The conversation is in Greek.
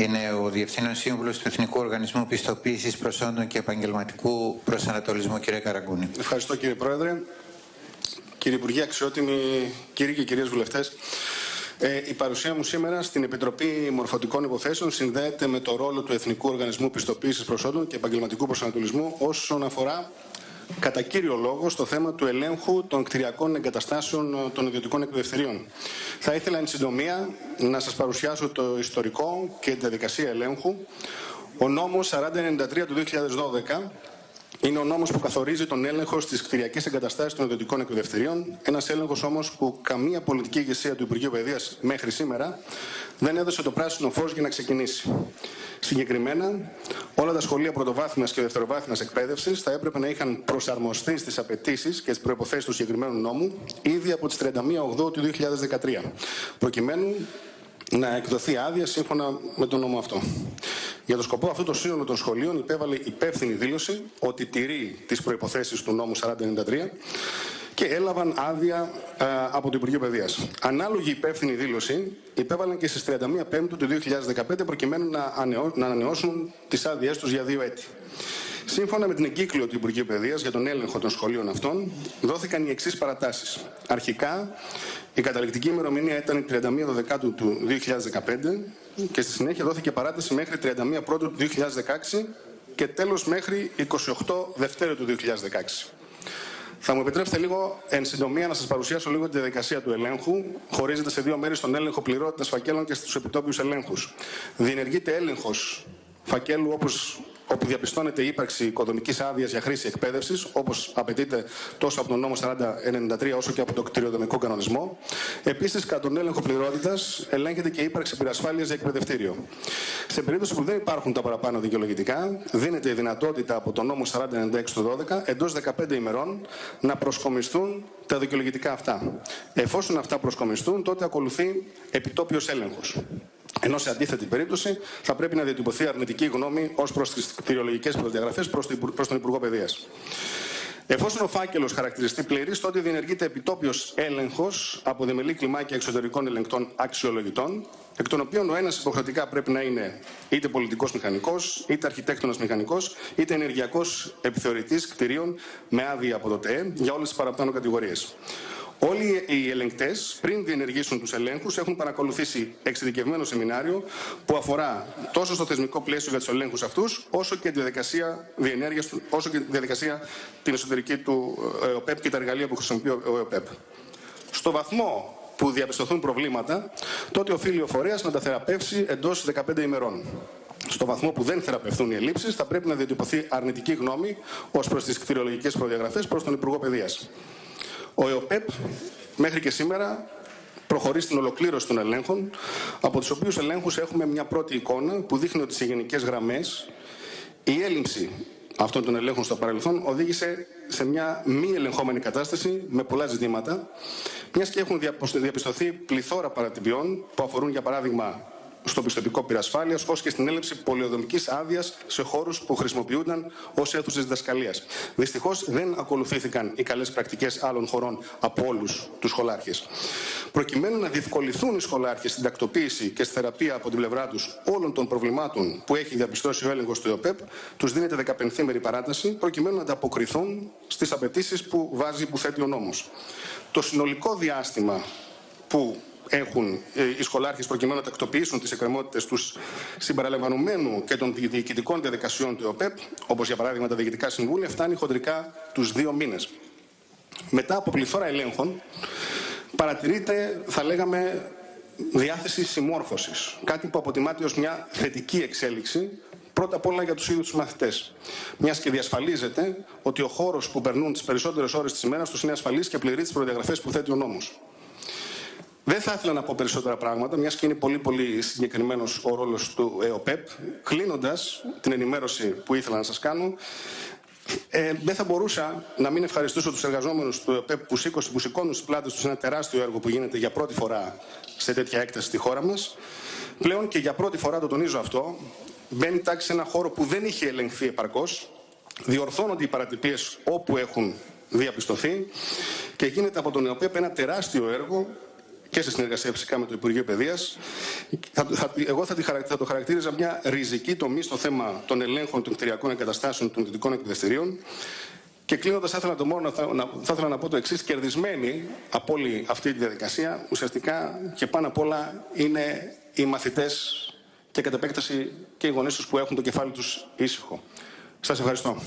Είναι ο Διευθύνων Σύμβουλος του Εθνικού Οργανισμού Πιστοποίησης Προσόντων και Επαγγελματικού Προσανατολισμού, κύριε Καραγκούνη. Ευχαριστώ, κύριε Πρόεδρε. Κύριε Υπουργέ, αξιότιμοι κύριοι και κυρίες βουλευτές, η παρουσία μου σήμερα στην Επιτροπή Μορφωτικών Υποθέσεων συνδέεται με το ρόλο του Εθνικού Οργανισμού Πιστοποίησης Προσόντων και Επαγγελματικού Προσανατολισμού όσον αφορά κατά κύριο λόγο στο θέμα του ελέγχου των κτηριακών εγκαταστάσεων των ιδιωτικών εκπαιδευτηρίων. Θα ήθελα εν συντομία να σας παρουσιάσω το ιστορικό και τη διαδικασία ελέγχου. Ο νόμος 4093 του 2012 είναι ο νόμος που καθορίζει τον έλεγχο στις κτηριακές εγκαταστάσεις των ιδιωτικών εκπαιδευτηρίων. Ένας έλεγχος όμως που καμία πολιτική ηγεσία του Υπουργείου Παιδείας μέχρι σήμερα δεν έδωσε το πράσινο φως για να ξεκινήσει. Συγκεκριμένα, όλα τα σχολεία πρωτοβάθμιας και δευτεροβάθμιας εκπαίδευσης θα έπρεπε να είχαν προσαρμοστεί στις απαιτήσεις και τις προϋποθέσεις του συγκεκριμένου νόμου ήδη από τις 31 Οκτωβρίου του 2013, προκειμένου να εκδοθεί άδεια σύμφωνα με τον νόμο αυτό. Για τον σκοπό αυτό, το σύνολο των σχολείων υπέβαλε υπεύθυνη δήλωση ότι τηρεί τις προϋποθέσεις του νόμου 4093 και έλαβαν άδεια από το Υπουργείο Παιδείας. Ανάλογη υπεύθυνη δήλωση υπέβαλαν και στις 31 Πέμπτου του 2015 προκειμένου να ανανεώσουν τις άδειές τους για 2 έτη. Σύμφωνα με την εγκύκλιο του Υπουργείου Παιδείας για τον έλεγχο των σχολείων αυτών, δόθηκαν οι εξής παρατάσεις. Αρχικά, η καταληκτική ημερομηνία ήταν η 31 Δεκάτου του 2015 και στη συνέχεια δόθηκε παράταση μέχρι 31 Πρώτου του 2016 και τέλος μέχρι 28 Δευτέρου του 2016. Θα μου επιτρέψετε λίγο εν συντομία να σας παρουσιάσω λίγο τη διαδικασία του ελέγχου. Χωρίζεται σε δύο μέρη στον έλεγχο πληρότητας φακέλων και στους επιτόπιους ελέγχους. Διενεργείται έλεγχος φακέλου όπου διαπιστώνεται η ύπαρξη οικοδομικής άδειας για χρήση εκπαίδευσης, όπως απαιτείται τόσο από τον νόμο 4093 όσο και από το κτηριοδομικό κανονισμό. Επίσης, κατά τον έλεγχο πληρότητας, ελέγχεται και η ύπαρξη πυρασφάλειας για εκπαιδευτήριο. Σε περίπτωση που δεν υπάρχουν τα παραπάνω δικαιολογητικά, δίνεται η δυνατότητα από τον νόμο 4096 του 12 εντός 15 ημερών να προσκομιστούν τα δικαιολογητικά αυτά. Εφόσον αυτά προσκομιστούν, τότε ακολουθεί επιτόπιος έλεγχος. Ενώ σε αντίθετη περίπτωση θα πρέπει να διατυπωθεί αρνητική γνώμη ως προς τις κτηριολογικές προδιαγραφές προς τον Υπουργό Παιδείας. Εφόσον ο φάκελος χαρακτηριστεί πλήρης, τότε διενεργείται επιτόπιος έλεγχος από διμελή κλιμάκια εξωτερικών ελεγκτών αξιολογητών, εκ των οποίων ο ένας υποχρεωτικά πρέπει να είναι είτε πολιτικός μηχανικός, είτε αρχιτέκτονας μηχανικός, είτε ενεργειακός επιθεωρητής κτηρίων με άδεια από το ΤΕΕ για όλες τις παραπάνω κατηγορίες. Όλοι οι ελεγκτές, πριν διενεργήσουν τους ελέγχους, έχουν παρακολουθήσει εξειδικευμένο σεμινάριο που αφορά τόσο στο θεσμικό πλαίσιο για τους ελέγχους αυτούς, όσο και τη διαδικασία διενέργειας, όσο και τη διαδικασία την εσωτερική του ΕΟΠΕΠ και τα εργαλεία που χρησιμοποιεί ο ΕΟΠΕΠ. Στο βαθμό που διαπιστωθούν προβλήματα, τότε οφείλει ο φορέας να τα θεραπεύσει εντός 15 ημερών. Στο βαθμό που δεν θεραπευθούν οι ελλείψεις, θα πρέπει να διατυπωθεί αρνητική γνώμη ως προς τις κτηριολογικές προδιαγραφές προς τον Υπουργό Παιδείας. Ο ΕΟΠΕΠ μέχρι και σήμερα προχωρεί στην ολοκλήρωση των ελέγχων, από τους οποίους ελέγχους έχουμε μια πρώτη εικόνα που δείχνει ότι σε γενικές γραμμές η έλλειψη αυτών των ελέγχων στο παρελθόν οδήγησε σε μια μη ελεγχόμενη κατάσταση με πολλά ζητήματα, μιας και έχουν διαπιστωθεί πληθώρα παρατυπιών που αφορούν για παράδειγμα στο πιστοποιητικό πυρασφάλειας, ως και στην έλλειψη πολεοδομικής άδειας σε χώρους που χρησιμοποιούνταν ως αίθουσες διδασκαλίας. Δυστυχώς δεν ακολουθήθηκαν οι καλές πρακτικές άλλων χωρών από όλους τους σχολάρχες. Προκειμένου να διευκολυθούν οι σχολάρχες στην τακτοποίηση και στη θεραπεία από την πλευρά τους όλων των προβλημάτων που έχει διαπιστώσει ο έλεγχος του ΕΟΠΕΠ, τους δίνεται 15ημερη παράταση προκειμένου να ανταποκριθούν στις απαιτήσεις που θέτει ο νόμος. Το συνολικό διάστημα που έχουν οι σχολάρχες προκειμένου να τακτοποιήσουν τις εκκρεμότητες τους συμπεριλαμβανομένου και των διοικητικών διαδικασιών του ΕΟΠΕΠ, όπως για παράδειγμα τα διοικητικά συμβούλια, φτάνει χοντρικά τους 2 μήνες. Μετά από πληθώρα ελέγχων, παρατηρείται, θα λέγαμε, διάθεση συμμόρφωσης. Κάτι που αποτιμάται ως μια θετική εξέλιξη, πρώτα απ' όλα για τους ίδιους τους μαθητές. Μιας και διασφαλίζεται ότι ο χώρος που περνούν τις περισσότερες ώρες της ημέρας τους είναι ασφαλής και πληρεί τις προδιαγραφές που θέτει ο νόμος. Δεν θα ήθελα να πω περισσότερα πράγματα, μιας και είναι πολύ συγκεκριμένος ο ρόλος του ΕΟΠΕΠ. Κλείνοντας την ενημέρωση που ήθελα να σας κάνω, δεν θα μπορούσα να μην ευχαριστήσω τους εργαζόμενους του ΕΟΠΕΠ που σηκώνουν στις πλάτες τους ένα τεράστιο έργο που γίνεται για πρώτη φορά σε τέτοια έκταση στη χώρα μας. Πλέον και για πρώτη φορά, το τονίζω αυτό, μπαίνει τάξη σε ένα χώρο που δεν είχε ελεγχθεί επαρκώς, διορθώνονται οι παρατυπίες όπου έχουν διαπιστωθεί και γίνεται από τον ΕΟΠΕΠ ένα τεράστιο έργο και σε συνεργασία φυσικά με το Υπουργείο Παιδείας. Εγώ θα το χαρακτήριζα μια ριζική τομή στο θέμα των ελέγχων των κτηριακών εγκαταστάσεων των δυτικών εκπαιδευτηρίων. Και κλείνοντας, θα ήθελα να πω το εξής: κερδισμένοι από όλη αυτή τη διαδικασία, ουσιαστικά και πάνω απ' όλα, είναι οι μαθητές και κατ' επέκταση και οι γονείς τους που έχουν το κεφάλι τους ήσυχο. Σας ευχαριστώ.